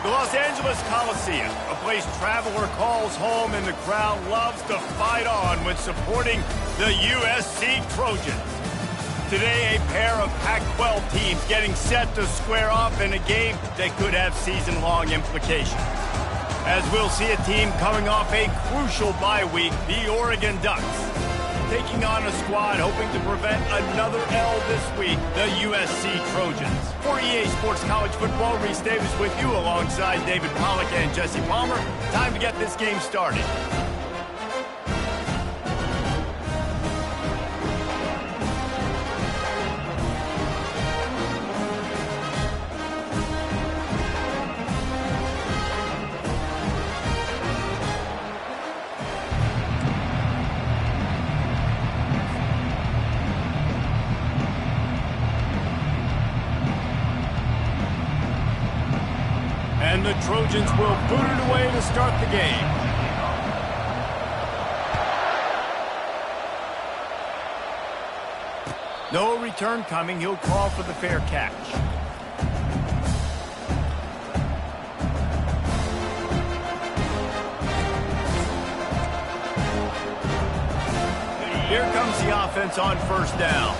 The Los Angeles Coliseum, a place traveler calls home and the crowd loves to fight on when supporting the USC Trojans. Today, a pair of Pac-12 teams getting set to square off in a game that could have season-long implications. As we'll see a team coming off a crucial bye week, the Oregon Ducks, taking on a squad hoping to prevent another L this week, the USC Trojans. For EA Sports College Football, Reese Davis with you alongside David Pollack and Jesse Palmer. Time to get this game started. And the Trojans will boot it away to start the game. No return coming. He'll call for the fair catch. Here comes the offense on first down.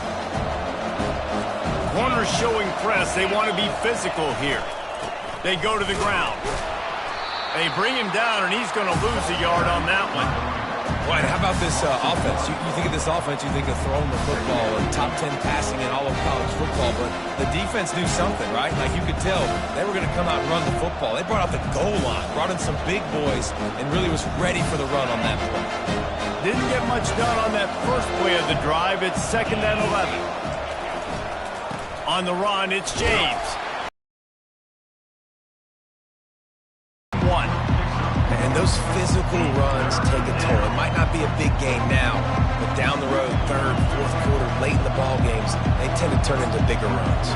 Corners showing press. They want to be physical here. They go to the ground. They bring him down, and he's going to lose a yard on that one. Right, how about this offense? You think of this offense, you think of throwing the football and top 10 passing in all of college football, but the defense knew something, right? Like you could tell they were going to come out and run the football. They brought out the goal line, brought in some big boys, and really was ready for the run on that play. Didn't get much done on that first play of the drive. It's 2nd and 11. On the run, it's James. And those physical runs take a toll. It might not be a big game now, but down the road, 3rd, 4th quarter, late in the ball games, they tend to turn into bigger runs.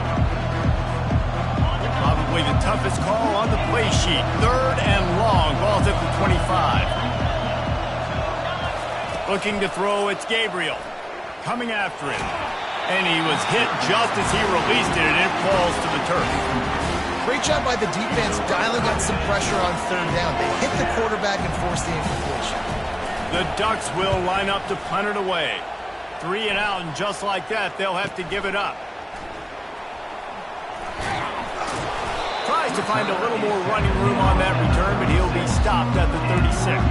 Probably the toughest call on the play sheet. 3rd and long. Ball's at the 25. Looking to throw, it's Gabriel. Coming after him. And he was hit just as he released it, and it falls to the turf. Great job by the defense dialing up some pressure on 3rd down. They hit the quarterback and forced the incompletion. The Ducks will line up to punt it away. 3 and out, and just like that, they'll have to give it up. Tries to find a little more running room on that return, but he'll be stopped at the 36.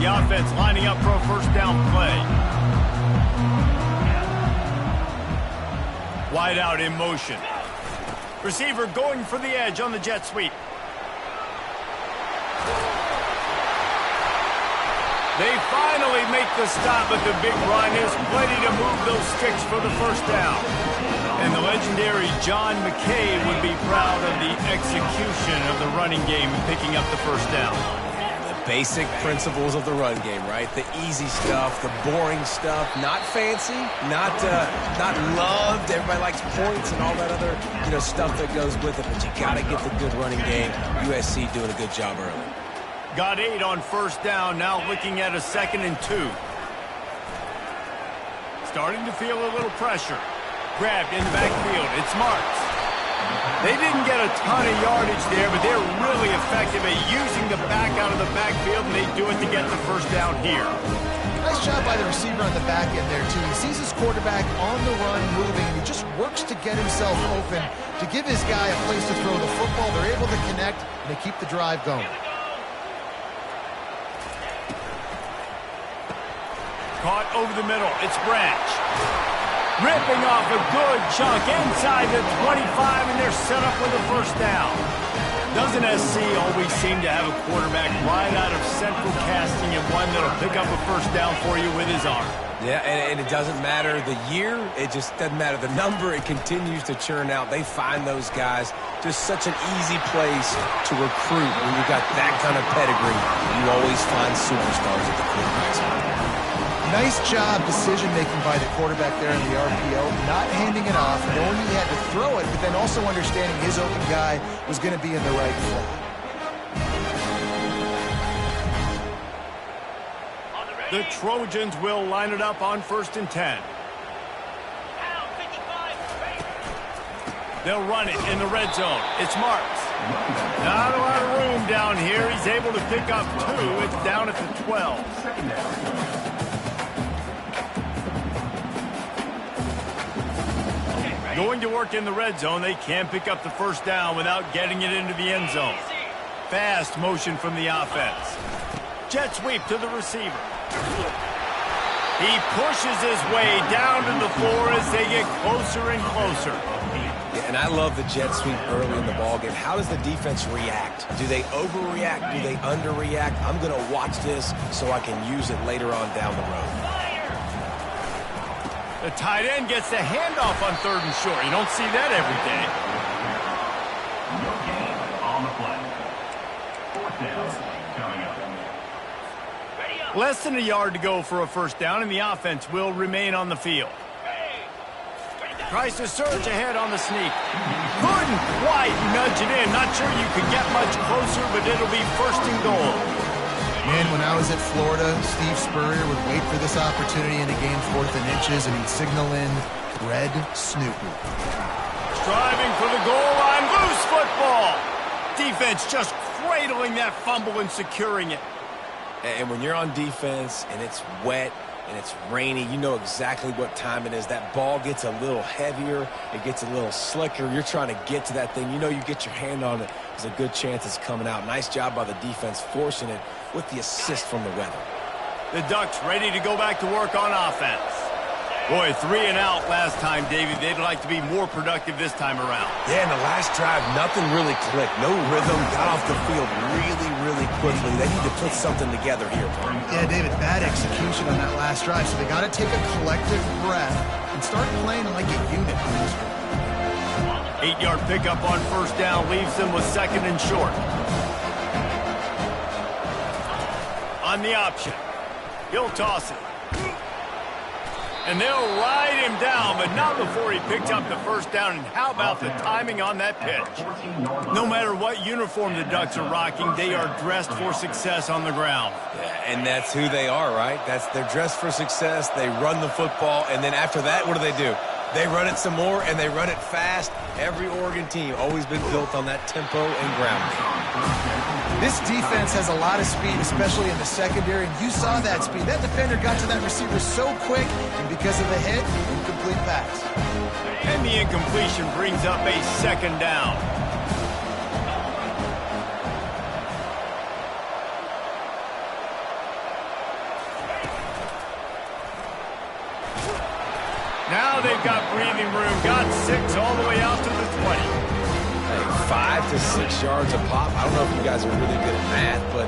The offense lining up for a first down play. Wide out in motion. Receiver going for the edge on the jet sweep. They finally make the stop, but the big run is plenty to move those sticks for the first down. And the legendary John McKay would be proud of the execution of the running game and picking up the first down. Basic principles of the run game, right? The easy stuff, the boring stuff, not fancy, not loved. Everybody likes points and all that other, stuff that goes with it, but you got to get the good running game. USC doing a good job early. Got 8 on first down, now looking at a 2nd and 2. Starting to feel a little pressure. Grabbed in the backfield, it's Marks. They didn't get a ton of yardage there, but they're really effective at using the back out of the backfield, and they do it to get the first down here. Nice job by the receiver on the back end there, too. He sees his quarterback on the run moving, and he just works to get himself open to give his guy a place to throw the football. They're able to connect, and they keep the drive going. Caught over the middle. It's Branch. Ripping off a good chunk inside the 25, and they're set up with a first down. Doesn't SC always seem to have a quarterback right out of central casting and one that'll pick up a first down for you with his arm? Yeah, and it doesn't matter the year. It just doesn't matter the number. It continues to churn out. They find those guys just such an easy place to recruit. When you've got that kind of pedigree, you always find superstars at the quarterback spot. Nice job decision-making by the quarterback there in the RPO, not handing it off, knowing he had to throw it, but then also understanding his open guy was going to be in the right flat. The Trojans will line it up on 1st and 10. They'll run it in the red zone. It's Marks. Not a lot of room down here. He's able to pick up 2. It's down at the 12. Going to work in the red zone. They can't pick up the first down without getting it into the end zone. Fast motion from the offense. Jet sweep to the receiver. He pushes his way down to the floor as they get closer and closer. Yeah, and I love the jet sweep early in the ballgame. How does the defense react? Do they overreact? Do they underreact? I'm going to watch this so I can use it later on down the road. The tight end gets the handoff on 3rd and short. You don't see that every day. No gain on the play. 4th down coming up. Less than a yard to go for a first down, and the offense will remain on the field. Tries to surge ahead on the sneak. Couldn't quite nudge it in. Not sure you could get much closer, but it'll be 1st and goal. Man, when I was at Florida, Steve Spurrier would wait for this opportunity in a game 4th and inches, and he'd signal in Red Snoop. Striving for the goal line. Loose football. Defense just cradling that fumble and securing it. And when you're on defense and it's wet and it's rainy, you know exactly what time it is. That ball gets a little heavier. It gets a little slicker. You're trying to get to that thing. You know you get your hand on it. There's a good chance it's coming out. Nice job by the defense forcing it with the assist from the weather. The Ducks ready to go back to work on offense. Boy, 3 and out last time, David. They'd like to be more productive this time around. Yeah, in the last drive, nothing really clicked. No rhythm. Got off the field really quickly. They need to put something together here. Yeah, David, bad execution on that last drive, so they got to take a collective breath and start playing like a unit on this one. 8-yard pickup on 1st down leaves them with 2nd and short. On the option, he'll toss it. And they'll ride him down, but not before he picked up the first down. And how about the timing on that pitch? No matter what uniform the Ducks are rocking, they are dressed for success on the ground. Yeah, and that's who they are, right? They're dressed for success. They run the football, and then after that, what do? They run it some more, and they run it fast. Every Oregon team always been built on that tempo and ground game. This defense has a lot of speed, especially in the secondary, and you saw that speed. That defender got to that receiver so quick, and because of the hit, incomplete pass. And the incompletion brings up a 2nd down. Now they've got breathing room. Got 6 all the way out to the 20. Hey, 5 to 6 yards a pop. I don't know if you guys are really good at math, but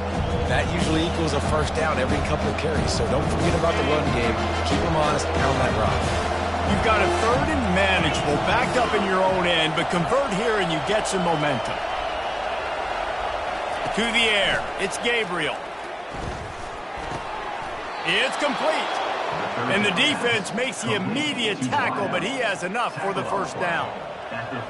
that usually equals a first down every couple of carries. So don't forget about the run game. Keep them honest. Pound that rock. You've got a 3rd and manageable, backed up in your own end, but convert here and you get some momentum. To the air. It's Gabriel. It's complete. And the defense makes the immediate tackle, but he has enough for the first down.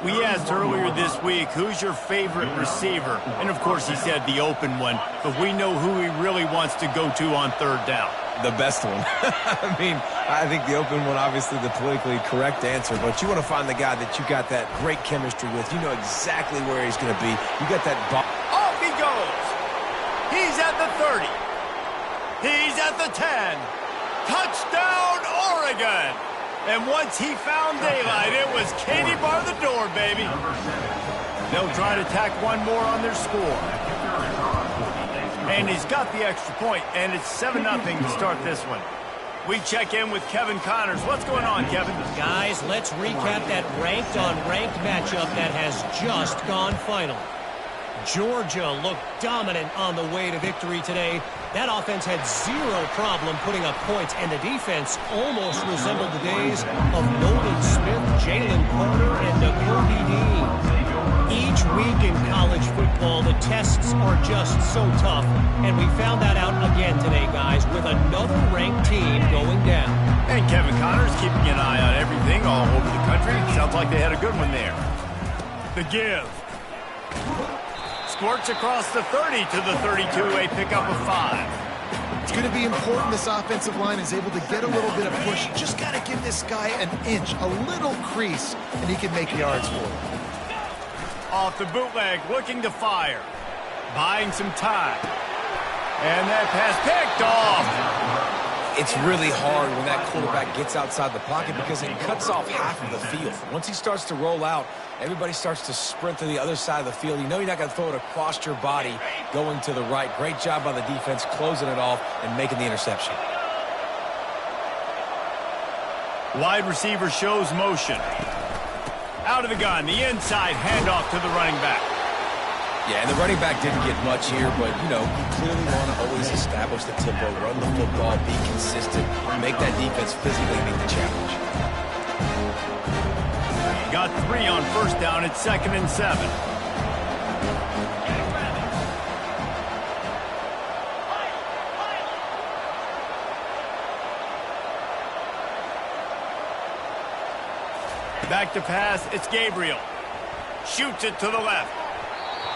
We asked earlier this week, who's your favorite receiver? And, of course, he said the open one, but we know who he really wants to go to on 3rd down. The best one. I mean, I think the open one, obviously the politically correct answer, but you want to find the guy that you got that great chemistry with. You know exactly where he's going to be. You got that ball. Off he goes. He's at the 30. He's at the 10. Touchdown, Oregon! And once he found daylight, it was Katie bar the door, baby. They'll try to tack one more on their score. And he's got the extra point, and it's 7-0 to start this one. We check in with Kevin Connors. What's going on, Kevin? Guys, let's recap that ranked-on-ranked matchup that has just gone final. Georgia looked dominant on the way to victory today. That offense had zero problem putting up points, and the defense almost resembled the days of Nolan Smith, Jalen Carter, and Nakobe Dean. Each week in college football, football, the tests are just so tough, and we found that out again today, guys, with another ranked team going down. And Kevin Connor's keeping an eye on everything all over the country. Sounds like they had a good one there. The give. Squirts across the 30 to the 32, a pickup of 5. It's going to be important this offensive line is able to get a little bit of push. You just got to give this guy an inch, a little crease, and he can make yards for it. Off the bootleg, looking to fire. Buying some time. And that pass picked off. It's really hard when that quarterback gets outside the pocket because it cuts off half of the field. Once he starts to roll out, everybody starts to sprint to the other side of the field. You know you're not going to throw it across your body going to the right. Great job by the defense closing it off and making the interception. Wide receiver shows motion. Out of the gun, the inside handoff to the running back. Yeah, and the running back didn't get much here, but, you know, you clearly want to always establish the tempo, run the football, be consistent, make that defense physically meet the challenge. Got 3 on first down. It's 2nd and 7. Back to pass. It's Gabriel. Shoots it to the left.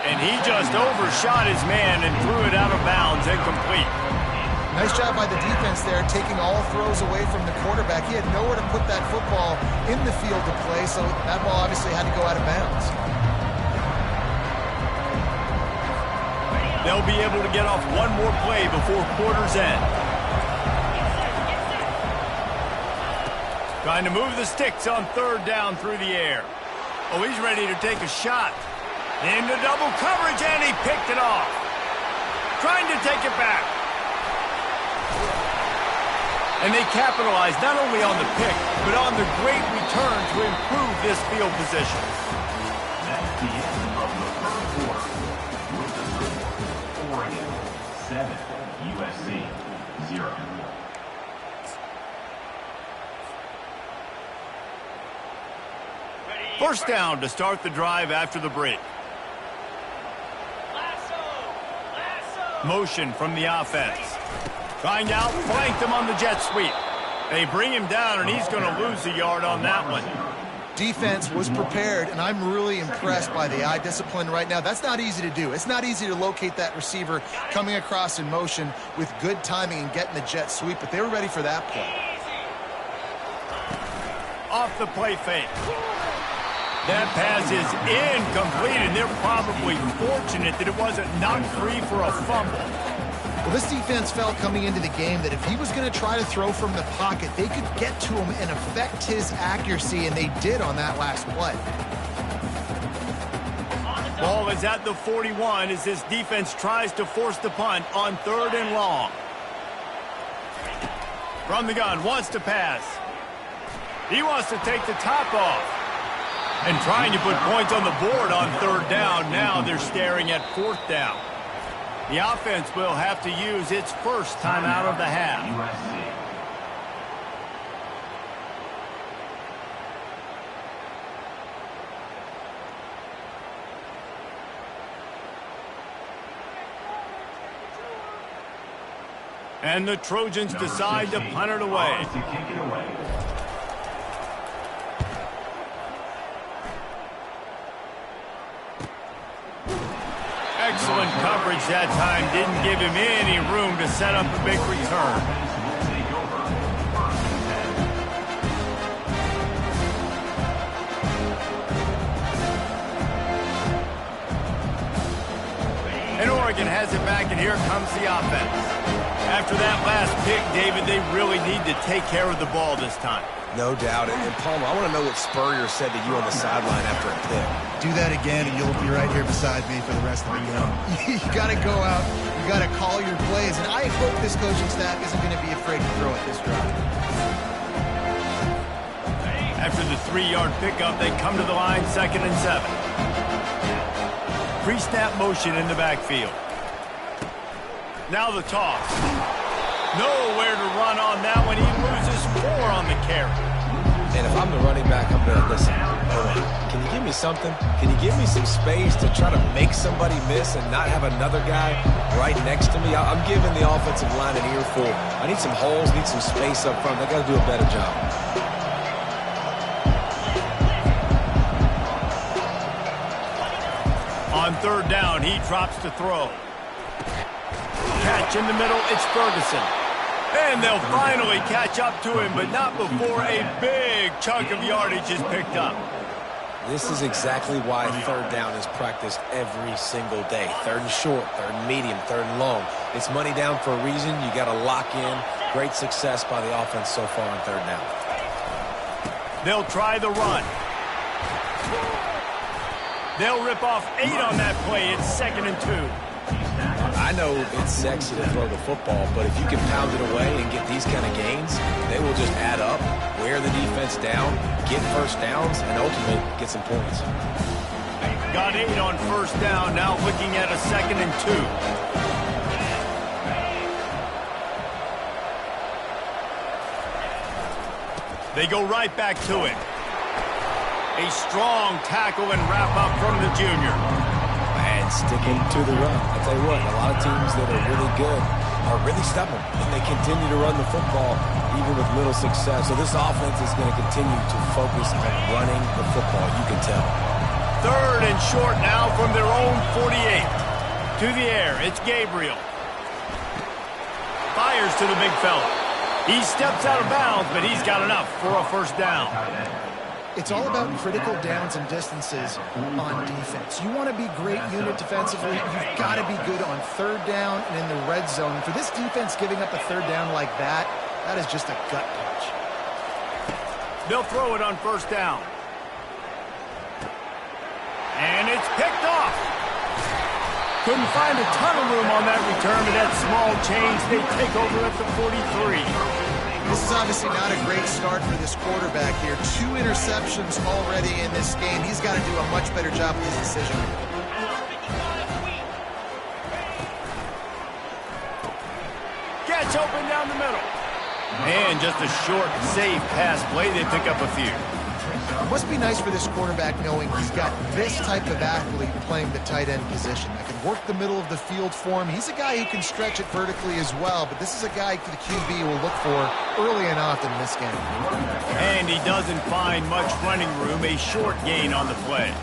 And he just overshot his man and threw it out of bounds, incomplete. Nice job by the defense there, taking all throws away from the quarterback. He had nowhere to put that football in the field to play, so that ball obviously had to go out of bounds. They'll be able to get off one more play before quarter's end. Trying to move the sticks on 3rd down through the air. Oh, he's ready to take a shot. Into double coverage, and he picked it off. Trying to take it back. And they capitalized not only on the pick, but on the great return to improve this field position. That's the end of the first quarter. With the score, Oregon 7, USC 0. First down to start the drive after the break. Motion from the offense. Trying to outflank him on the jet sweep. They bring him down, and he's going to lose a yard on that one. Defense was prepared, and I'm really impressed by the eye discipline right now. That's not easy to do. It's not easy to locate that receiver coming across in motion with good timing and getting the jet sweep, but they were ready for that play. Off the play fake. That pass is incomplete, and they're probably fortunate that it wasn't knocked free for a fumble. Well, this defense felt coming into the game that if he was going to try to throw from the pocket, they could get to him and affect his accuracy, and they did on that last play. Ball is at the 41 as this defense tries to force the punt on 3rd and long. From the gun, wants to pass. He wants to take the top off. And trying to put points on the board on 3rd down. Now they're staring at 4th down. The offense will have to use its first timeout of the half. USC. And the Trojans decide to punt it away. To kick it away. Excellent coverage that time. Didn't give him any room to set up a big return. And Oregon has it back, and here comes the offense. After that last pick, David, they really need to take care of the ball this time. No doubt. And Palmer, I want to know what Spurrier said to you on the sideline after a pick. Do that again, and you'll be right here beside me for the rest of the game. You got to go out. You got to call your plays. And I hope this coaching staff isn't going to be afraid to throw it this drive. After the 3-yard pickup, they come to the line, 2nd and 7. Pre-snap motion in the backfield. Now the toss. Nowhere to run on that one. He loses 4 on the carry. And if I'm the running back, I'm going to listen. Hold on. Can you give me me something? Can you give me some space to try to make somebody miss and not have another guy right next to me? I'm giving the offensive line an earful. I need some holes, need some space up front. They got to do a better job. On third down, he drops to throw. Catch in the middle, it's Ferguson. And they'll finally catch up to him, but not before a big chunk of yardage is picked up. This is exactly why third down is practiced every single day. Third and short, third and medium, third and long. It's money down for a reason. You got to lock in. Great success by the offense so far on third down. They'll try the run. They'll rip off 8 on that play. It's 2nd and 2. I know it's sexy to throw the football, but if you can pound it away and get these kind of gains, they will just add up, wear the defense down, get first downs, and ultimately get some points. Got 8 on first down, now looking at a 2nd and 2. They go right back to it. A strong tackle and wrap up from the junior. And sticking to the run. I tell you what, a lot of teams that are really good are really stubborn, and they continue to run the football even with little success. So this offense is going to continue to focus on running the football, you can tell. Third and short now from their own 48. To the air, it's Gabriel. Fires to the big fella. He steps out of bounds, but he's got enough for a first down. It's all about critical downs and distances on defense. You want to be great unit defensively. You've got to be good on third down and in the red zone. And for this defense giving up a third down like that, that is just a gut punch. They'll throw it on first down. And it's picked off. Couldn't find a ton of room on that return, but that small change, they take over at the 43. This is obviously not a great start for this quarterback here. 2 interceptions already in this game. He's got to do a much better job with his decision. Catch open down the middle. And just a short, safe pass play. They pick up a few. It must be nice for this quarterback knowing he's got this type of athlete playing the tight end position. That can work the middle of the field for him. He's a guy who can stretch it vertically as well, but this is a guy the QB will look for early and often in this game. And he doesn't find much running room. A short gain on the play.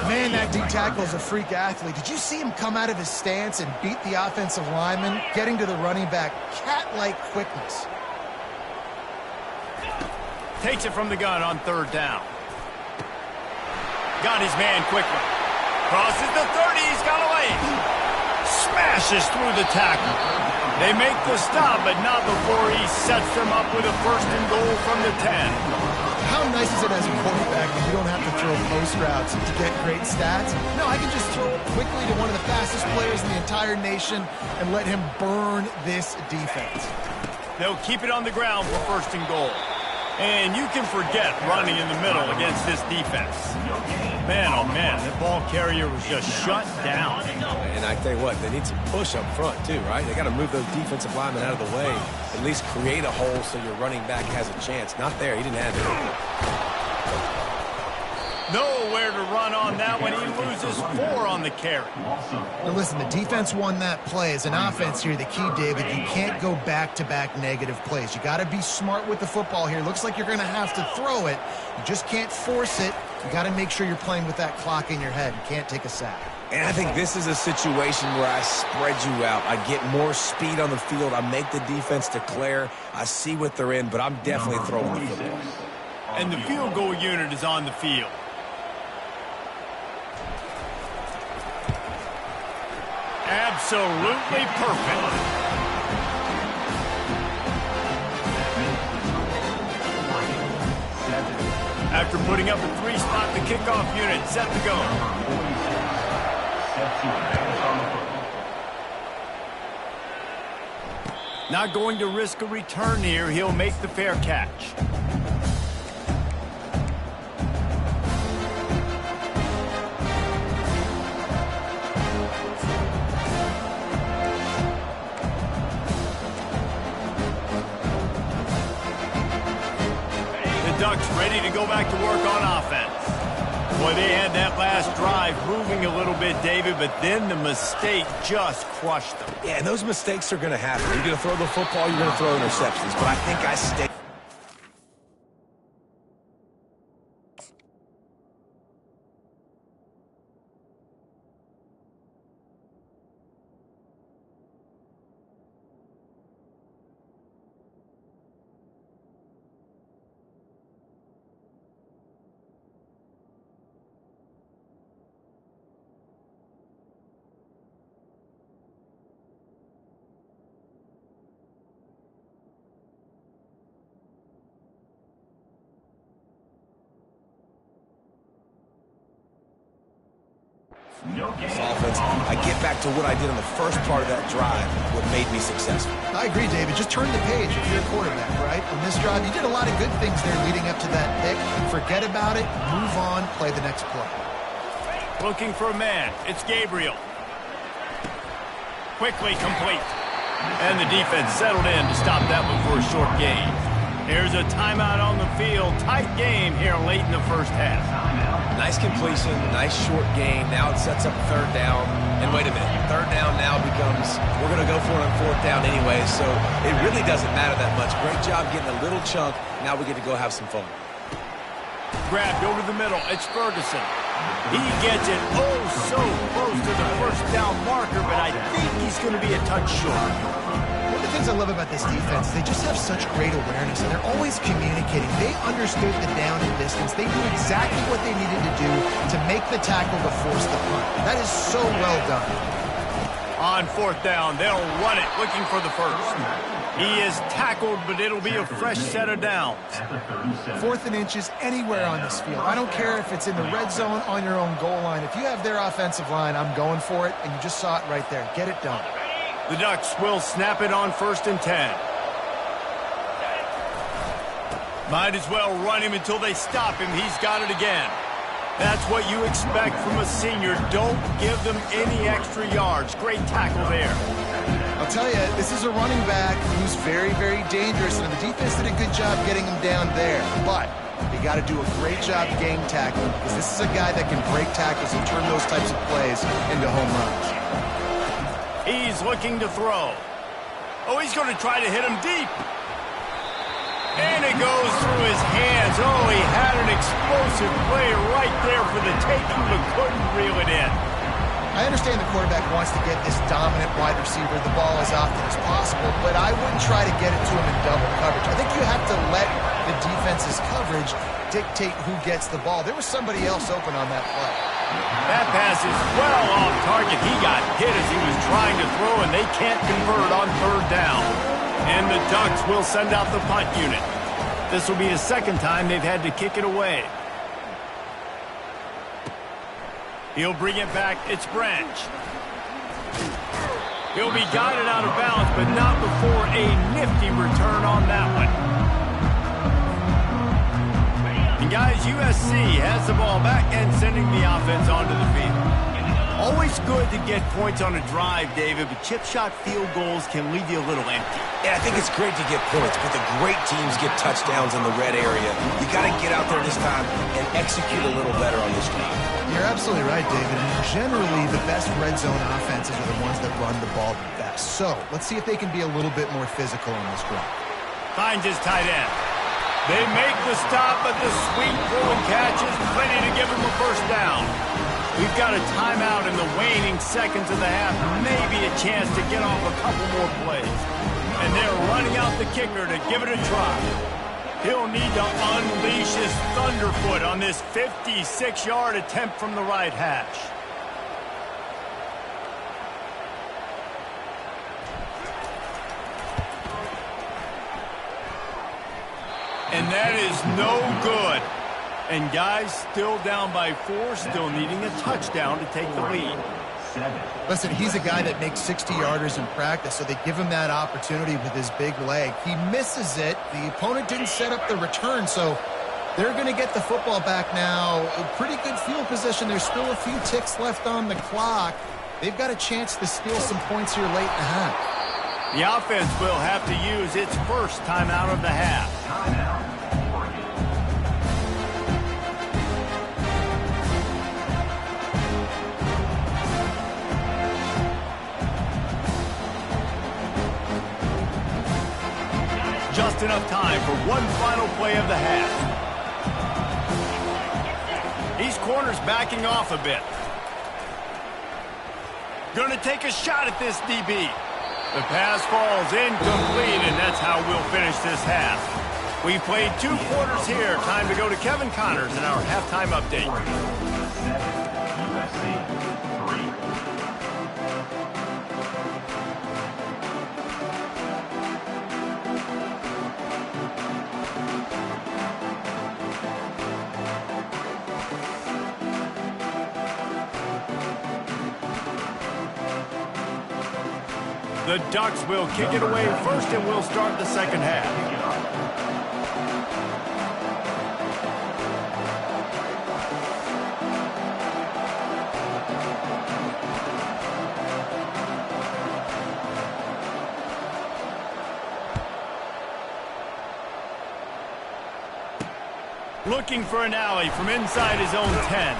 Man, that D tackle is a freak athlete. Did you see him come out of his stance and beat the offensive lineman, getting to the running back? Cat-like quickness. Takes it from the gun on third down. Got his man quickly. Crosses the 30. He's got away. Smashes through the tackle. They make the stop, but not before he sets them up with a first and goal from the 10. How nice is it as a quarterback that you don't have to throw post routes to get great stats? No, I can just throw it quickly to one of the fastest players in the entire nation and let him burn this defense. They'll keep it on the ground for first and goal. And you can forget running in the middle against this defense. Man, oh man, that ball carrier was just shut down. And I tell you what, they need some push up front too, right? They got to move those defensive linemen out of the way. At least create a hole so your running back has a chance. Not there. He didn't have it. Nowhere to run on that one. He loses 4 on the carry. Now listen, the defense won that play. As an offense here, the key, David, you can't go back-to-back negative plays. You got to be smart with the football here. Looks like you're going to have to throw it. You just can't force it. You got to make sure you're playing with that clock in your head. You can't take a sack. And I think this is a situation where I spread you out. I get more speed on the field. I make the defense declare. I see what they're in, but I'm definitely throwing the football. And the field goal unit is on the field. Absolutely perfect. After putting up a 3-spot, the kickoff unit set to go. Not going to risk a return here. He'll make the fair catch. Ducks ready to go back to work on offense. Boy, they had that last drive moving a little bit, David, but then the mistake just crushed them. Yeah, and those mistakes are going to happen. You're going to throw the football, you're going to throw interceptions. But I think I stay. This offense, I get back to what I did on the first part of that drive, what made me successful. I agree, David. Just turn the page if you're a quarterback, right? On this drive, you did a lot of good things there leading up to that pick. Forget about it, move on, play the next play. Looking for a man. It's Gabriel. Quickly complete. And the defense settled in to stop that one for a short gain. Here's a timeout on the field. Tight game here late in the first half. Nice completion, nice short gain. Now it sets up third down. And wait a minute, third down now becomes, we're going to go for it on fourth down anyway, so it really doesn't matter that much. Great job getting a little chunk. Now we get to go have some fun. Grabbed over the middle. It's Ferguson. He gets it so close to the first down marker, but I think he's going to be a touch short. One of the things I love about this defense is they just have such great awareness, and they're always communicating. They understood the down and distance. They knew exactly what they needed to do to make the tackle to force the punt. That is so well done. On fourth down, they'll run it, looking for the first. He is tackled, but it'll be a fresh set of downs. 4th and inches anywhere on this field. I don't care if it's in the red zone, on your own goal line. If you have their offensive line, I'm going for it, and you just saw it right there. Get it done. The Ducks will snap it on 1st and 10. Might as well run him until they stop him. He's got it again. That's what you expect from a senior. Don't give them any extra yards. Great tackle there. I'll tell you, this is a running back who's very, very dangerous, and the defense did a good job getting him down there. But you got to do a great job game tackling, because this is a guy that can break tackles and turn those types of plays into home runs. He's looking to throw. Oh, he's going to try to hit him deep. And it goes through his hands. Oh, he had an explosive play right there for the taking, but couldn't reel it in. I understand the quarterback wants to get this dominant wide receiver the ball as often as possible, but I wouldn't try to get it to him in double coverage. I think you have to let the defense's coverage dictate who gets the ball. There was somebody else open on that play. That pass is well off target. He got hit as he was trying to throw, and they can't convert on third down. And the Ducks will send out the punt unit. This will be the second time they've had to kick it away. He'll bring it back. It's Branch. He'll be guided out of bounds, but not before a nifty return on that one. And guys, USC has the ball back and sending the offense onto the field. Always good to get points on a drive, David, but chip shot field goals can leave you a little empty. Yeah, I think it's great to get points, but the great teams get touchdowns in the red area. You got to get out there this time and execute a little better on this drive. You're absolutely right, David. And generally, the best red zone offenses are the ones that run the ball the best. So let's see if they can be a little bit more physical on this drive. Finds his tight end. They make the stop, but the sweet throw and catch is plenty to give him a first down. We've got a timeout in the waning seconds of the half. Maybe a chance to get off a couple more plays. And they're running out the kicker to give it a try. He'll need to unleash his thunderfoot on this 56-yard attempt from the right hash. And that is no good. And guys, still down by 4, still needing a touchdown to take the lead. Listen, he's a guy that makes 60-yarders in practice, so they give him that opportunity with his big leg. He misses it. The opponent didn't set up the return, so they're going to get the football back now. A pretty good field position. There's still a few ticks left on the clock. They've got a chance to steal some points here late in the half. The offense will have to use its first timeout of the half. just enough time for one final play of the half. These corners backing off a bit. Going to take a shot at this DB. The pass falls incomplete, and that's how we'll finish this half. We played 2 quarters here. Time to go to Kevin Connors in our halftime update. 7 USC 3. The Ducks will kick it away first, and we'll start the second half. Looking for an alley from inside his own 10.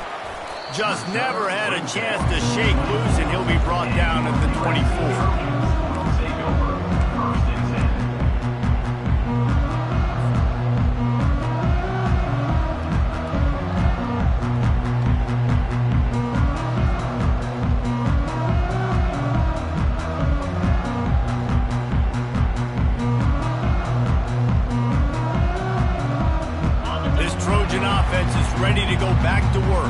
Just never had a chance to shake loose, and he'll be brought down at the 24. Ready to go back to work.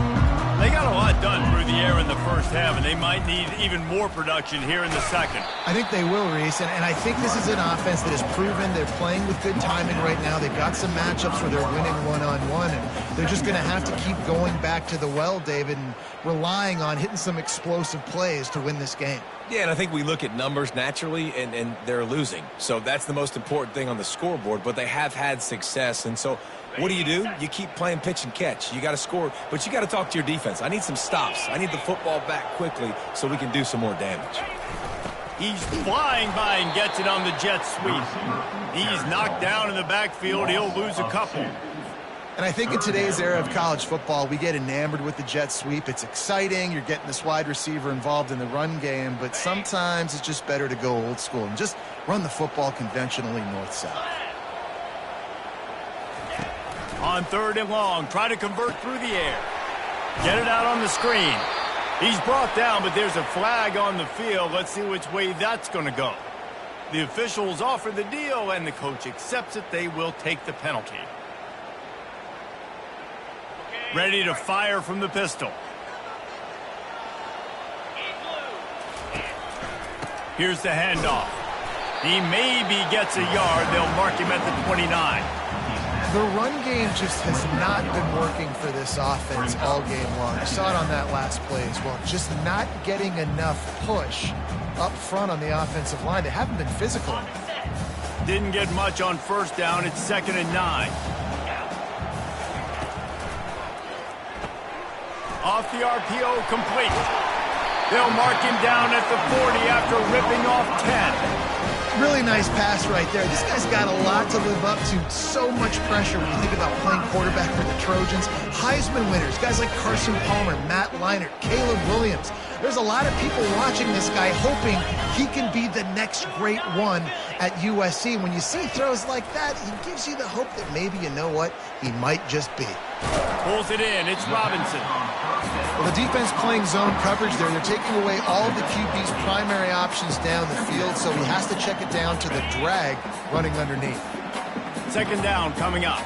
They got a lot done through the air in the first half, and they might need even more production here in the second. I think they will, Reese, and I think this is an offense that has proven they're playing with good timing right now. They've got some matchups where they're winning one-on-one, and they're just going to have to keep going back to the well, David, and relying on hitting some explosive plays to win this game. Yeah, and I think we look at numbers naturally, and they're losing. So that's the most important thing on the scoreboard, but they have had success, and so what do? You keep playing pitch and catch. You got to score, but you got to talk to your defense. I need some stops. I need the football back quickly so we can do some more damage. He's flying by and gets it on the jet sweep. He's knocked down in the backfield. He'll lose a couple. And I think in today's era of college football, we get enamored with the jet sweep. It's exciting. You're getting this wide receiver involved in the run game, but sometimes it's just better to go old school and just run the football conventionally north-south. On 3rd and long, try to convert through the air. Get it out on the screen. He's brought down, but there's a flag on the field. Let's see which way that's going to go. The officials offer the deal, and the coach accepts it. They will take the penalty. Ready to fire from the pistol. Here's the handoff. He maybe gets a yard. They'll mark him at the 29. The run game just has not been working for this offense all game long. You saw it on that last play as well. Just not getting enough push up front on the offensive line. They haven't been physical enough. Didn't get much on 1st down. It's 2nd and 9. Off the RPO, complete. They'll mark him down at the 40 after ripping off 10. Really nice pass right there. This guy's got a lot to live up to. So much pressure when you think about playing quarterback for the Trojans. Heisman winners, guys like Carson Palmer, Matt Leinart, Caleb Williams. There's a lot of people watching this guy hoping he can be the next great one at USC. When you see throws like that, he gives you the hope that maybe, you know what, he might just be. Pulls it in. It's Robinson. Well, the defense playing zone coverage there. They're taking away all the QB's primary options down the field, so he has to check it down to the drag running underneath. 2nd down coming up.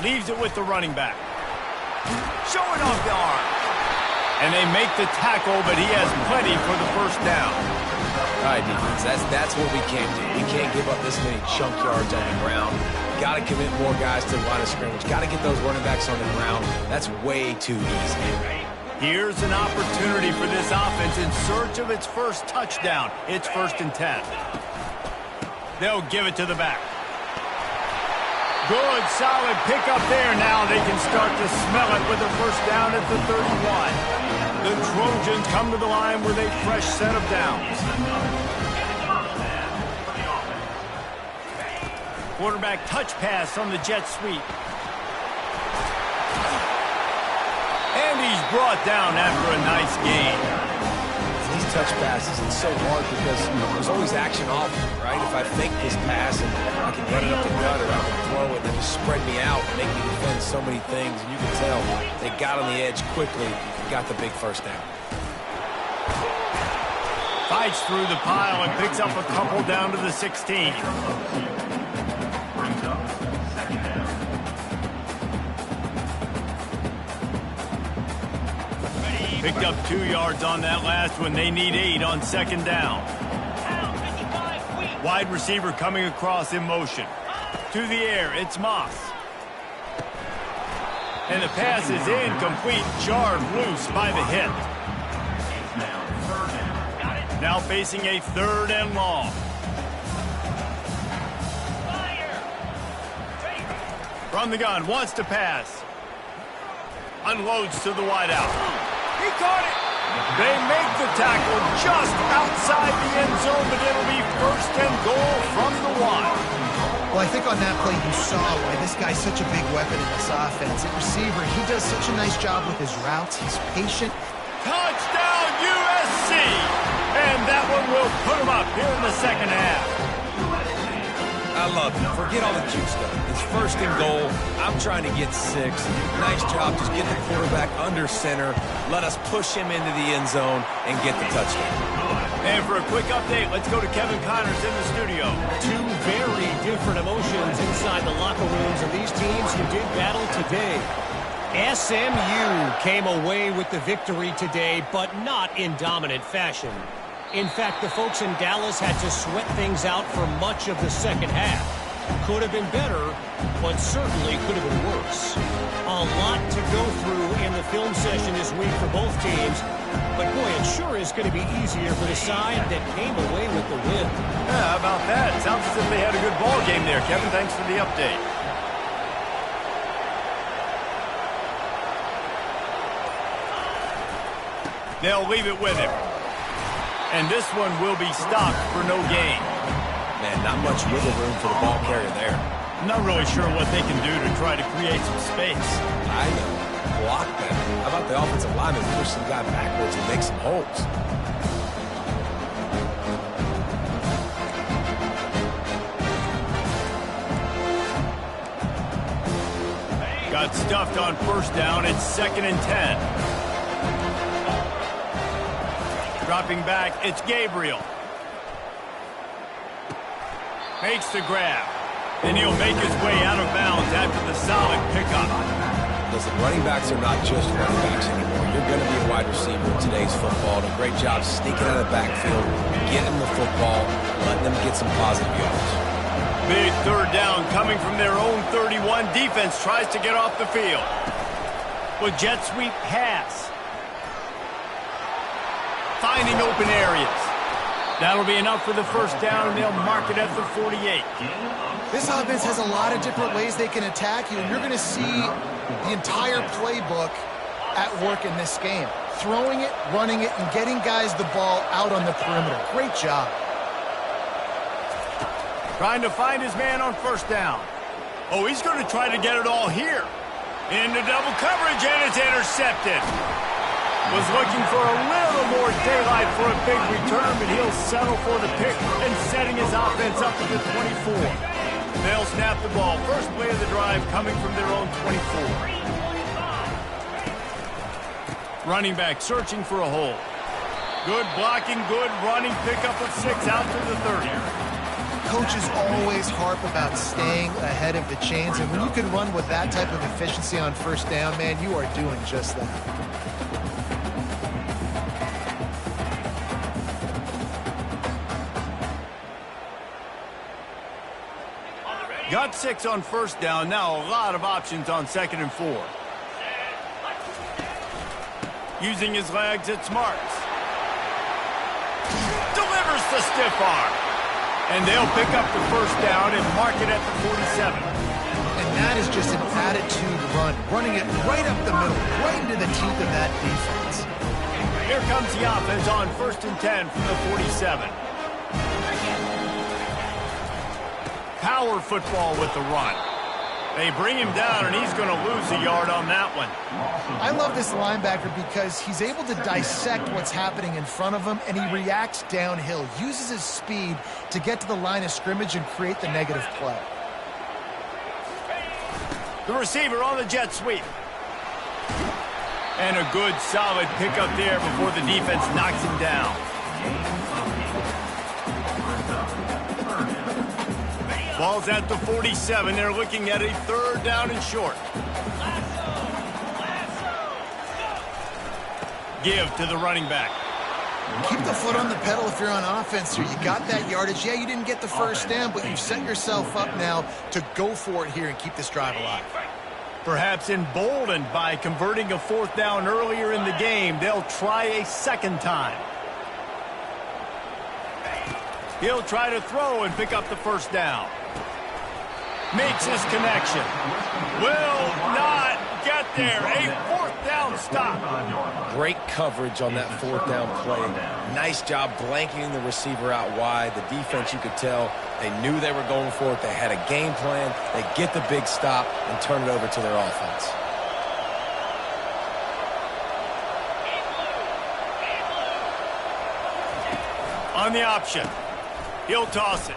Leaves it with the running back. Showing off the arm. And they make the tackle, but he has plenty for the 1st down. All right, defense, that's what we can't do. We can't give up this many chunk yards on the ground. Got to commit more guys to the line of scrimmage. Got to get those running backs on the ground. That's way too easy. Here's an opportunity for this offense in search of its first touchdown. It's 1st and 10. They'll give it to the back. Good, solid pickup there. Now they can start to smell it with a 1st down at the 31. The Trojans come to the line with a fresh set of downs. Quarterback touch pass on the jet sweep. And he's brought down after a nice gain. These touch passes, it's so hard because there's always action off, right? If I fake this pass and I can run it up the gut or I can throw it and just spread me out and make me defend so many things. And you can tell they got on the edge quickly and got the big first down. Fights through the pile and picks up a couple down to the 16. Brings up second down. Picked up 2 yards on that last one. They need 8 on second down. Wide receiver coming across in motion. To the air, it's Moss. And the pass is incomplete, jarred loose by the hit. It's now third down. Now facing a 3rd and long. From the gun, wants to pass. Unloads to the wideout. He caught it. They make the tackle just outside the end zone, but it'll be 1st and goal from the 1. Well, I think on that play you saw why this guy's such a big weapon in this offense. At receiver, he does such a nice job with his routes. He's patient. Touchdown, USC! And that one will put him up here in the second half. I love it. Forget all the juke stuff. It's 1st and goal. I'm trying to get 6. Nice job. Just get the quarterback under center. Let us push him into the end zone and get the touchdown. And for a quick update, let's go to Kevin Connors in the studio. 2 very different emotions inside the locker rooms of these teams who did battle today. SMU came away with the victory today, but not in dominant fashion. In fact, the folks in Dallas had to sweat things out for much of the second half. Could have been better, but certainly could have been worse. A lot to go through in the film session this week for both teams, but boy, it sure is going to be easier for the side that came away with the win. Yeah, how about that? Sounds as if they had a good ball game there. Kevin, thanks for the update. They'll leave it with him. And this one will be stopped for no gain. Man, not much wiggle room for the ball carrier there. I'm not really sure what they can do to try to create some space. I know. Block better. How about the offensive lineman push some guy backwards and make some holes? Got stuffed on 1st down. It's 2nd and 10. Dropping back, it's Gabriel. Makes the grab. And he'll make his way out of bounds after the solid pickup. Listen, running backs are not just running backs anymore. You're going to be a wide receiver in today's football. And a great job sneaking out of the backfield, getting the football, letting them get some positive yards. Big 3rd down coming from their own 31. Defense tries to get off the field. With jet sweep pass. Finding open areas. That'll be enough for the 1st down, and they'll mark it at the 48. This offense has a lot of different ways they can attack you, and you're going to see the entire playbook at work in this game. Throwing it, running it, and getting guys the ball out on the perimeter. Great job. Trying to find his man on 1st down. Oh, he's going to try to get it all here. Into double coverage, and it's intercepted. Was looking for a little more daylight for a big return, but he'll settle for the pick and setting his offense up at the 24. They'll snap the ball. First play of the drive coming from their own 24. Running back searching for a hole. Good blocking, good running, pickup of 6 out to the 30. Coaches always harp about staying ahead of the chains, and when you can run with that type of efficiency on 1st down, man, you are doing just that. Got 6 on 1st down. Now a lot of options on 2nd and 4. Using his legs, it's Marks. Delivers the stiff arm. And they'll pick up the 1st down and mark it at the 47. And that is just an attitude run. Running it right up the middle, right into the teeth of that defense. Here comes the offense on 1st and 10 from the 47. Power football with the run. They bring him down, and he's going to lose a yard on that one. I love this linebacker because he's able to dissect what's happening in front of him, and he reacts downhill, uses his speed to get to the line of scrimmage and create the negative play. The receiver on the jet sweep. And a good, solid pickup there before the defense knocks him down. Ball's at the 47. They're looking at a 3rd down and short. Give to the running back. Keep the foot on the pedal if you're on offense here. You got that yardage. Yeah, you didn't get the first down, but you've set yourself up now to go for it here and keep this drive alive. Perhaps emboldened by converting a 4th down earlier in the game, they'll try a 2nd time. He'll try to throw and pick up the 1st down. Makes his connection. Will not get there. A 4th down stop. Great coverage on that 4th down play. Nice job blanketing the receiver out wide. The defense, you could tell, they knew they were going for it. They had a game plan. They get the big stop and turn it over to their offense. On the option. He'll toss it.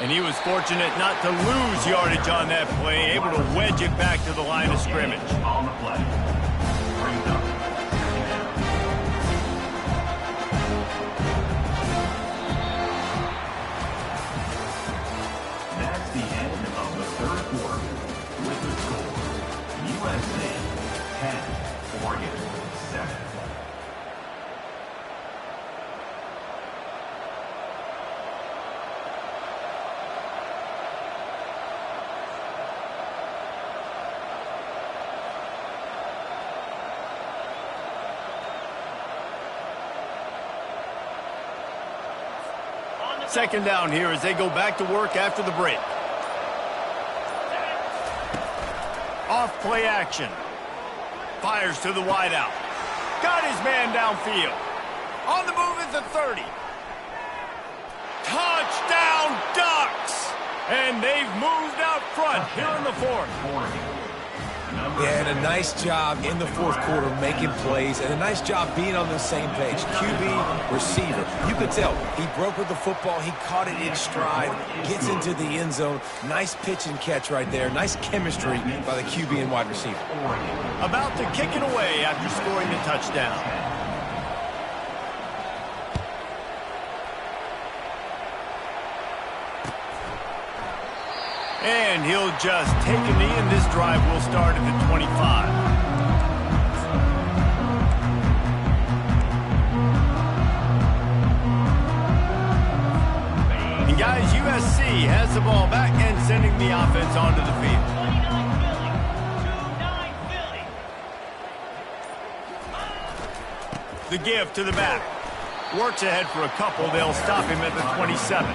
And he was fortunate not to lose yardage on that play, able to wedge it back to the line of scrimmage. On the play. Brings up. That's the end of the 3rd quarter. With the score, USC 10, Oregon 7. Second down here as they go back to work after the break. Off play action. Fires to the wideout. Got his man downfield. On the move at the 30. Touchdown Ducks! And they've moved out front here in the 4th. Yeah, and a nice job in the 4th quarter making plays, and a nice job being on the same page. QB, receiver. You could tell he broke with the football. He caught it in stride, gets into the end zone. Nice pitch and catch right there. Nice chemistry by the QB and wide receiver. About to kick it away after scoring the touchdown. And he'll just take a knee, and this drive will start at the 25. And guys, USC has the ball back and sending the offense onto the field. 29 Philly. 2-9 Philly. The give to the back. Works ahead for a couple. They'll stop him at the 27.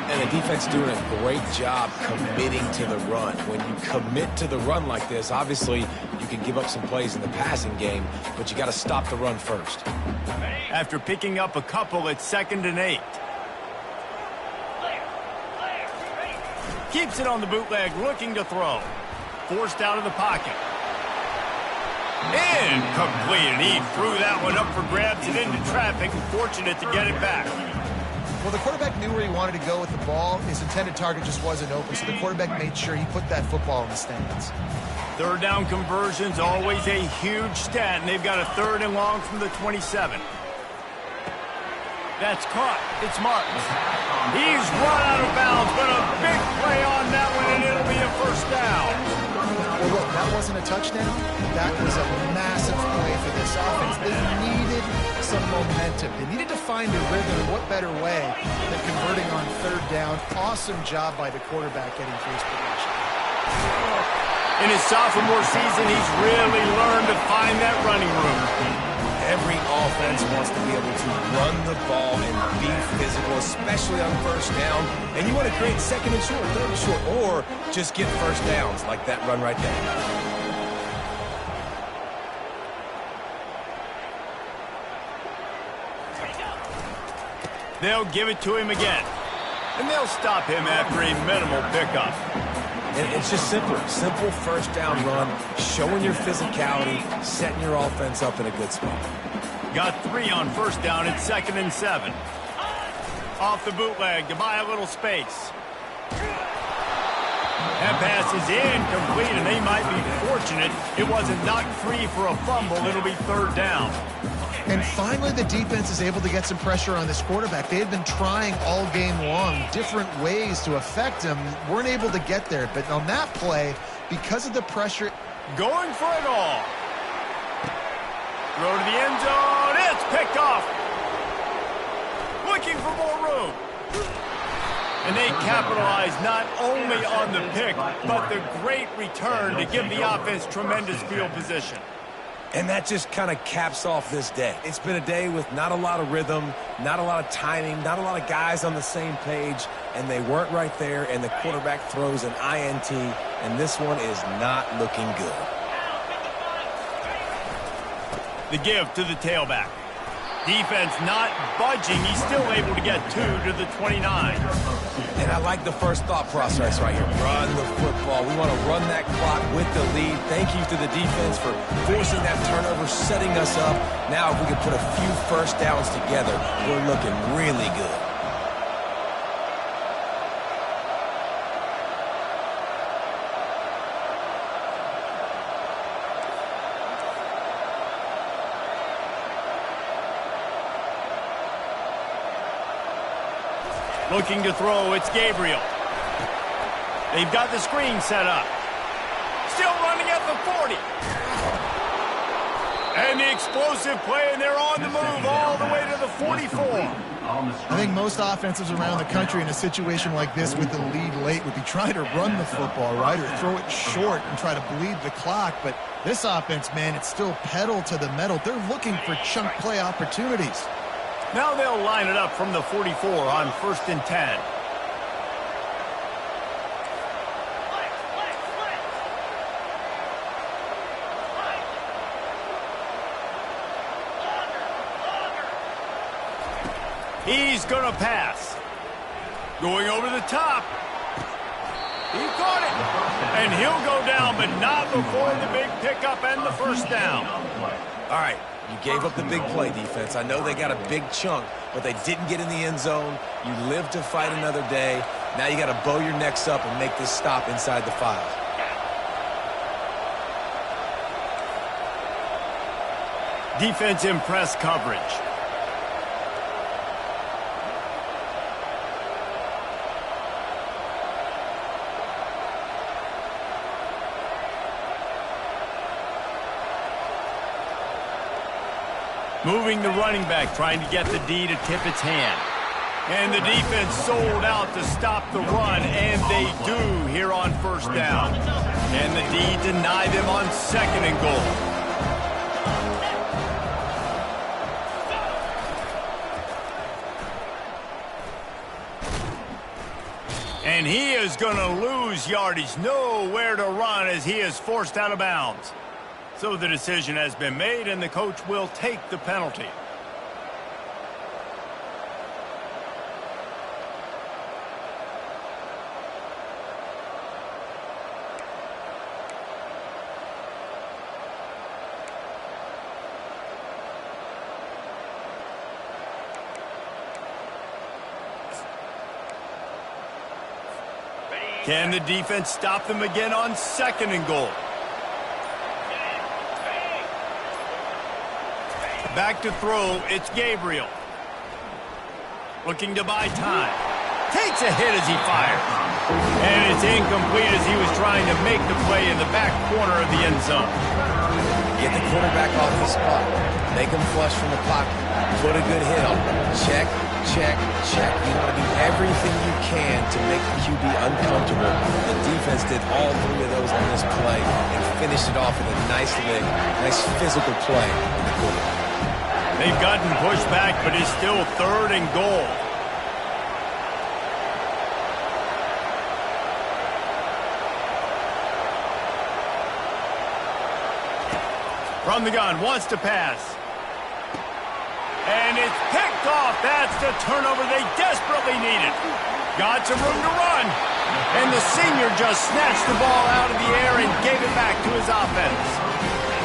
And the defense doing a great job committing to the run. When you commit to the run like this, obviously you can give up some plays in the passing game, but you got to stop the run first. After picking up a couple, it's 2nd and 8. Keeps it on the bootleg, looking to throw. Forced out of the pocket. Incomplete, and he threw that one up for grabs and into traffic. Fortunate to get it back. Well, the quarterback knew where he wanted to go with the ball. His intended target just wasn't open, so the quarterback made sure he put that football in the stands. 3rd down conversions, always a huge stat, and they've got a 3rd and long from the 27. That's caught. It's Martin. He's run out of bounds, but a big play on that one, and it'll be a 1st down. Well, look, that wasn't a touchdown. That was a massive play for this offense. They needed some momentum. They needed to find a rhythm. What better way than converting on 3rd down? Awesome job by the quarterback getting through his progression. In his sophomore season, he's really learned to find that running room. Every offense wants to be able to run the ball and be physical, especially on 1st down. And you want to create 2nd and short, 3rd and short, or just get 1st downs like that run right there. They'll give it to him again. And they'll stop him after a minimal pickup. And it's just simple first down run, showing your physicality, setting your offense up in a good spot. Got 3 on first down at 2nd and 7. Off the bootleg to buy a little space. That pass is incomplete, and they might be fortunate it wasn't knocked free for a fumble. It'll be 3rd down. And finally, the defense is able to get some pressure on this quarterback. They had been trying all game long different ways to affect him. Weren't able to get there. But on that play, because of the pressure... Going for it all. Throw to the end zone. It's picked off. Looking for more room. And they capitalize not only on the pick, but the great return to give the offense tremendous field position. And that just kind of caps off this day. It's been a day with not a lot of rhythm, not a lot of timing, not a lot of guys on the same page, and they weren't right there, and the quarterback throws an INT, and this one is not looking good. The give to the tailback. Defense not budging. He's still able to get 2 to the 29. And I like the first thought process right here. Run the football. We want to run that clock with the lead. Thank you to the defense for forcing that turnover, setting us up. Now if we can put a few first downs together, we're looking really good. Looking to throw, it's Gabriel. They've got the screen set up. Still running at the 40. And the explosive play, and they're on the move all the way to the 44. I think most offenses around the country in a situation like this with the lead late would be trying to run the football, right, or throw it short and try to bleed the clock. But this offense, man, it's still pedal to the metal. They're looking for chunk play opportunities. Now they'll line it up from the 44 on 1st and 10. He's going to pass. Going over the top. He caught it. And he'll go down, but not before the big pickup and the first down. All right. You gave up the big play, defense. I know they got a big chunk, but they didn't get in the end zone. You live to fight another day. Now you got to bow your necks up and make this stop inside the 5. Defense in press coverage. Moving the running back, trying to get the D to tip its hand. And the defense sold out to stop the run, and they do here on first down. And the D deny them on 2nd and goal. And he is going to lose yardage. Nowhere to run as he is forced out of bounds. So the decision has been made, and the coach will take the penalty. Can the defense stop them again on 2nd and goal? Back to throw, it's Gabriel. Looking to buy time. Takes a hit as he fires. And it's incomplete as he was trying to make the play in the back corner of the end zone. Get the quarterback off the spot. Make him flush from the pocket. Put a good hit on him. Check, check, check. You want to do everything you can to make the QB uncomfortable. The defense did all 3 of those on this play and finished it off with a nice lick, nice physical play in the quarterback. They've gotten pushed back, but it's still 3rd and goal. From the gun, wants to pass. And it's picked off. That's the turnover they desperately needed. Got some room to run. And the senior just snatched the ball out of the air and gave it back to his offense.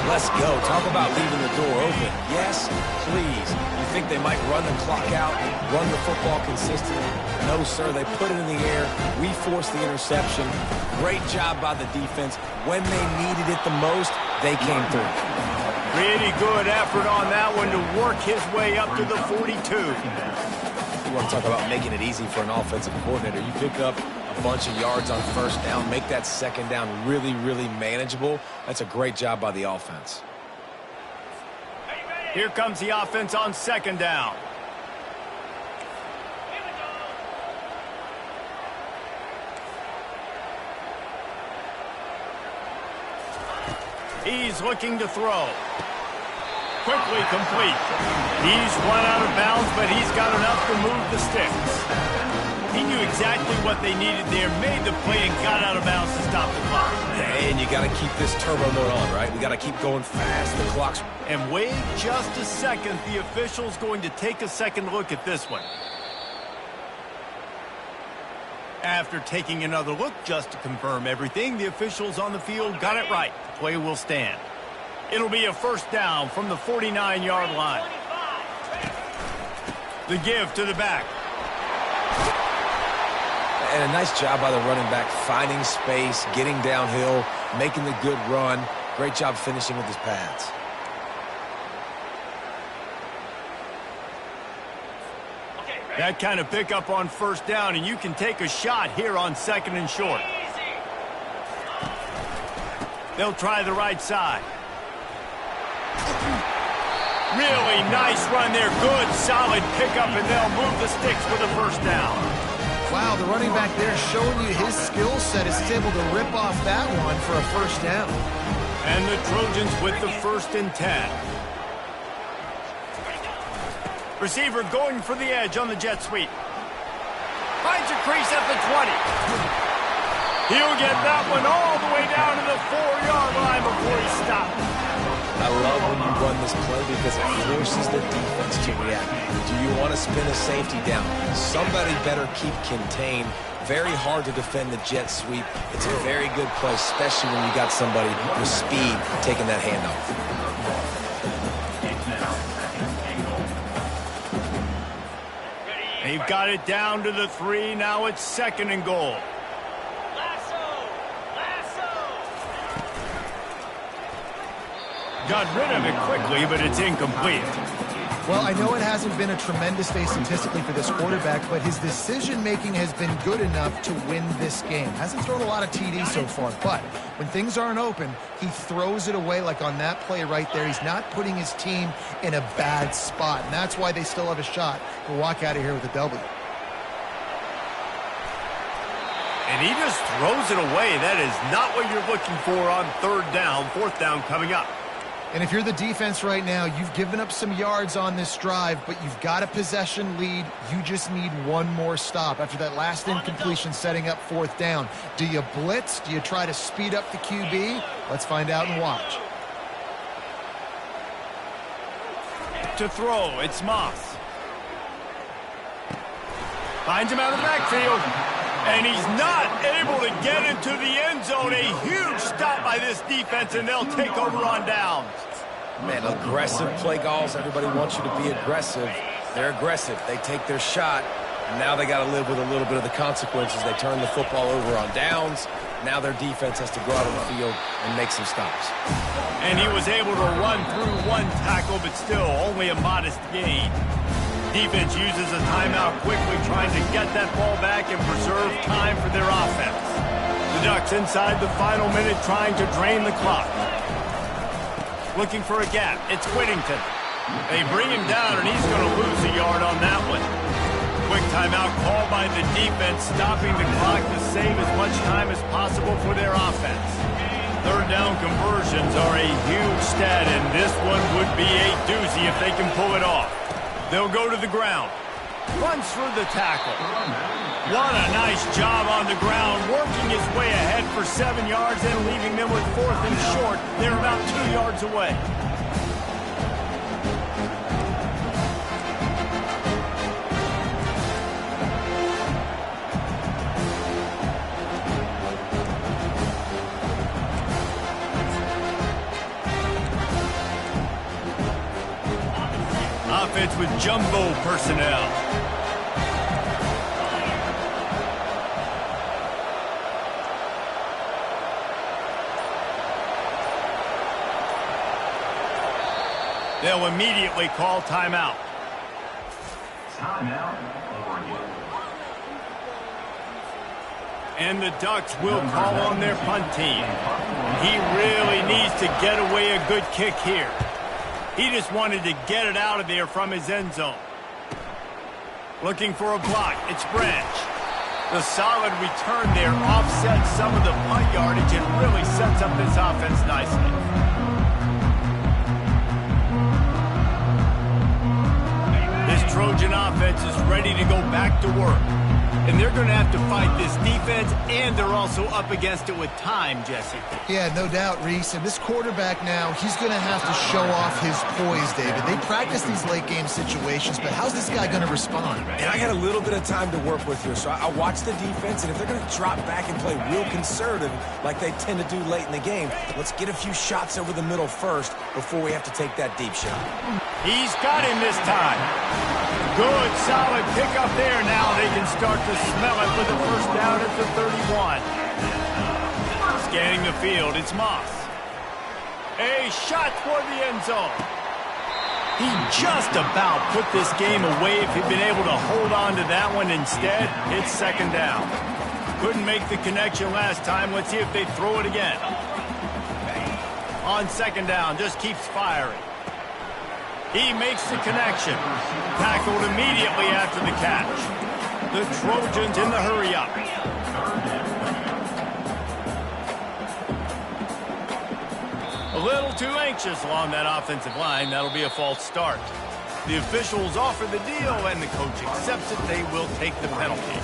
Let's go. Talk about leaving the door open. Yes, please. You think they might run the clock out, run the football consistently? No, sir. They put it in the air. We forced the interception. Great job by the defense. When they needed it the most, they came through. Pretty good effort on that one to work his way up to the 42. You want to talk about making it easy for an offensive coordinator. You pick up a bunch of yards on first down, make that second down really, really manageable. That's a great job by the offense. Here comes the offense on second down. He's looking to throw. Quickly complete. He's run out of bounds, but he's got enough to move the sticks. He knew exactly what they needed there, made the play, and got out of bounds to stop the clock. And you got to keep this turbo mode on, right? We got to keep going fast. The clock's... And wait just a second. The official's going to take a second look at this one. After taking another look just to confirm everything, the officials on the field got it right. The play will stand. It'll be a first down from the 49-yard line. The give to the back. And a nice job by the running back, finding space, getting downhill, making the good run. Great job finishing with his pads. That kind of pickup on first down, and you can take a shot here on second and short. They'll try the right side. Really nice run there. Good, solid pickup, and they'll move the sticks with a first down. Wow, the running back there showing you his skill set is able to rip off that one for a first down. And the Trojans with the 1st and 10. Receiver going for the edge on the jet sweep. Finds a crease at the 20. He'll get that one all the way down to the 4-yard line before he stops. I love when you run this play because it forces the defense to react. Do you want to spin a safety down? Somebody better keep contained. Very hard to defend the jet sweep. It's a very good play, especially when you got somebody with speed taking that handoff. They've got it down to the 3. Now it's 2nd and goal. Got rid of it quickly, but it's incomplete. Well, I know it hasn't been a tremendous day statistically for this quarterback, but his decision-making has been good enough to win this game. Hasn't thrown a lot of TDs so far, but when things aren't open, he throws it away like on that play right there. He's not putting his team in a bad spot, and that's why they still have a shot to walk out of here with a W. And he just throws it away. That is not what you're looking for on 3rd down, 4th down coming up. And if you're the defense right now, you've given up some yards on this drive, but you've got a possession lead. You just need one more stop after that last incompletion setting up 4th down. Do you blitz? Do you try to speed up the QB? Let's find out and watch. To throw, it's Moss. Finds him out of the backfield. And he's not able to get into the end zone. A huge stop by this defense, and they'll take over on downs. Man, aggressive play calls. Everybody wants you to be aggressive. They're aggressive. They take their shot. And now they got to live with a little bit of the consequences. They turn the football over on downs. Now their defense has to go out on the field and make some stops. And he was able to run through one tackle, but still only a modest gain. Defense uses a timeout quickly, trying to get that ball back and preserve time for their offense. The Ducks inside the final minute trying to drain the clock. Looking for a gap. It's Whittington. They bring him down, and he's going to lose a yard on that one. Quick timeout called by the defense, stopping the clock to save as much time as possible for their offense. 3rd down conversions are a huge stat, and this one would be a doozy if they can pull it off. They'll go to the ground. Runs through the tackle. What a nice job on the ground, working his way ahead for 7 yards and leaving them with 4th and short. They're about 2 yards away. offense with jumbo personnel. They'll immediately call timeout. Timeout, Oregon. And the Ducks will call on their punt team. He really needs to get away a good kick here. He just wanted to get it out of there from his end zone. Looking for a block. It's Branch. The solid return there offsets some of the punt yardage and really sets up this offense nicely. This Trojan offense is ready to go back to work. And they're going to have to fight this defense, and they're also up against it with time, Jesse. Yeah, no doubt, Reese. And this quarterback now, he's going to have to show off his poise, David. They practice these late-game situations, but how's this guy going to respond? And I got a little bit of time to work with here, so I watch the defense, and if they're going to drop back and play real conservative like they tend to do late in the game, let's get a few shots over the middle first before we have to take that deep shot. He's got him this time. Good, solid pickup there. Now they can start to smell it with the first down at the 31. Scanning the field, it's Moss. A shot toward the end zone. He just about put this game away if he'd been able to hold on to that one. Instead, it's second down. Couldn't make the connection last time. Let's see if they throw it again. On second down, just keeps firing. He makes the connection. Tackled immediately after the catch. The Trojans in the hurry-up. A little too anxious along that offensive line. That'll be a false start. The officials offer the deal, and the coach accepts it. They will take the penalty.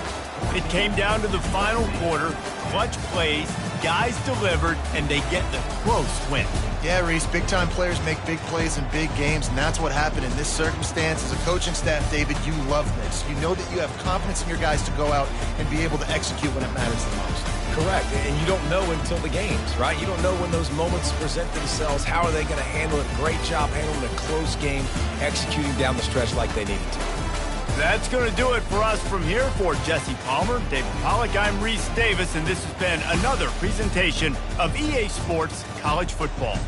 It came down to the final quarter. Clutch plays, guys delivered, and they get the close win. Yeah, Reese, big-time players make big plays in big games, and that's what happened in this circumstance. As a coaching staff, David, you love this. You know that you have confidence in your guys to go out and be able to execute when it matters the most. Correct, and you don't know until the games, right? You don't know when those moments present themselves. How are they going to handle it? Great job handling a close game, executing down the stretch like they needed to. That's going to do it for us from here. For Jesse Palmer, David Pollack, I'm Reese Davis, and this has been another presentation of EA Sports College Football.